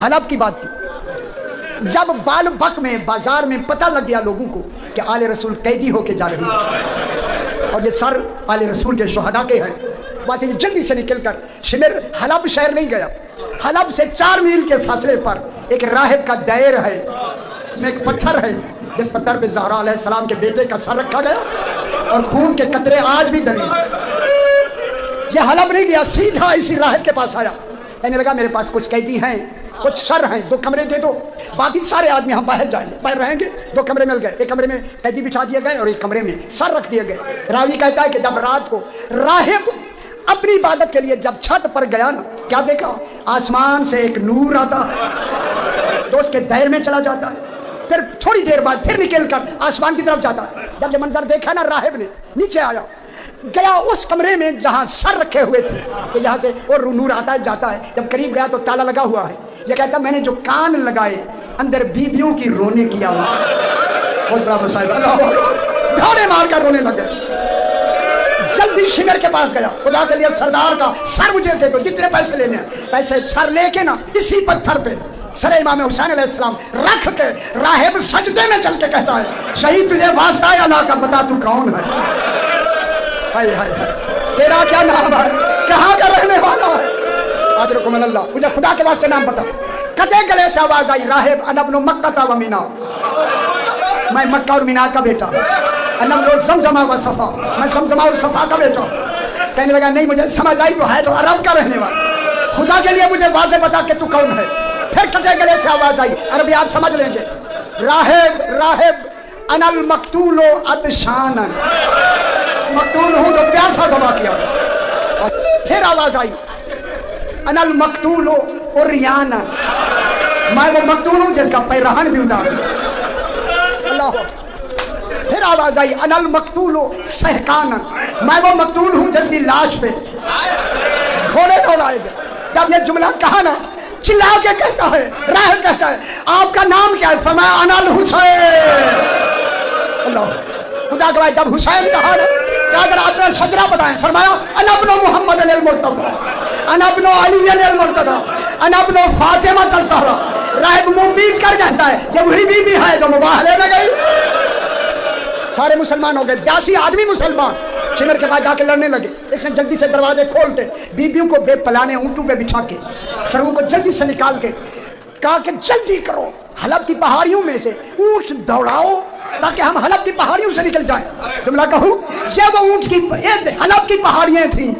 हलब की बात की। जब बाल बक में बाजार में पता लग गया लोगों को कि आले रसूल कैदी होके जा रही है और ये सर आले रसूल के शुहदा के हैं, वहां से जल्दी से निकलकर शिमर हलब शहर नहीं गया। हलब से 4 मील के फासले पर एक राहिब का दायर है, इसमें एक पत्थर है जिस पत्थर पे ज़हरा अलैहिस्सलाम के बेटे का सर रखा गया और खून के कतरे आज भी दलील। ये हलब नहीं गया, सीधा इसी राहिब के पास आया, कहने लगा मेरे पास कुछ कैदी हैं, कुछ सर हैं, 2 कमरे दे दो, बाकी सारे आदमी हम बाहर जाएंगे, बाहर रहेंगे। 2 कमरे मिल गए, एक कमरे में कैदी बिठा दिए गए और एक कमरे में सर रख दिए गए। रावी कहता है कि जब रात को राहिब अपनी इबादत के लिए जब छत पर गया ना, क्या देखा, आसमान से एक नूर आता है, तो उसके दायर में चला जाता है, फिर थोड़ी देर बाद फिर निकल कर आसमान की तरफ जाता है। जब ये मंजर देखा ना, राहिब ने नीचे आया, गया उस कमरे में जहां सर रखे हुए थे, तो यहाँ से और नूर आता है जाता है। जब करीब गया तो ताला लगा हुआ है। ये कहता मैंने जो कान लगाए अंदर बीबियों की रोने की आवाज, बहुत बड़ा मसाइल, धौड़े मार कर रोने लगे। जल्दी शिमर के पास गया, खुदा के लिए सरदार का सर मुझे दे दो, जितने पैसे लेने हैं पैसे। सर लेके ना इसी पत्थर पे सर इमाम हुसैन अलैहिस्सलाम रख के राहिब सजदे में चल के कहता है शहीद तुझे वास्ता है अल्लाह का, बता तू कौन है, हाय हाय हाय, तेरा क्या नाम है, कहाँ का रहने वाला है, आदरकुम अल्लाह, मुझे खुदा के वास्ते नाम बता। कटे गले से आवाज आई, राहिब अना इब्नु मक्का व मीना, मैं मक्का और मीना का बेटा, अना इब्नु ज़मज़म व सफ़ा, मैं ज़मज़म और सफ़ा का बेटा। कहने लगा नहीं मुझे समझ आई, वो है तो अरब का रहने वाला, खुदा के लिए मुझे वाज़े बता कि तू कौन है। फिर कटे गले से आवाज आई, अरबी आप समझ लेंगे, राहिब राहिब अनल मकतूलो अदशानन, मकतूल हूँ तो प्यासा दबा किया। और फिर आवाज आई अनल मकतूलो उरियाना, मैं वो मकतूल हूँ जिसका पैरहन भी उतार अल्लाह। फिर आवाज आई अनल मकतूलो सहकाना, मैं वो मकतूल हूँ जिसकी लाश पे घोड़े दौड़ाए गए। जब ये जुमला कहा ना, चिल्ला के कहता है, राहिब कहता है आपका नाम क्या है, फरमाया अनल हुसैन। अल्लाह, खुदा गवाह, जब हुसैन कहा ना, अगर आपने सजरा बताएं, फरमाया अना इब्नु मुहम्मद अल मुस्तफा, अना इब्नु अली अल मुर्तजा, अना इब्नु फातिमा अल ज़हरा। राहिब मुंह कर कहता है ये वही बीबी है जो मुबाहले में गई। सारे मुसलमान हो गए, 82 आदमी मुसलमान शिमर के बाद जाके लड़ने लगे। इसने जल्दी से दरवाजे खोलते, बीबियों को बेपलाने ऊँटों पे बिठा के, सरों को जल्दी से निकाल के कहा कि जल्दी करो, हलब की पहाड़ियों में से ऊँट दौड़ाओ ताकि हम हलब की पहाड़ियों से निकल जाएं। जुमला कहूँ, जब ऊँट की हलब की पहाड़ियाँ थी,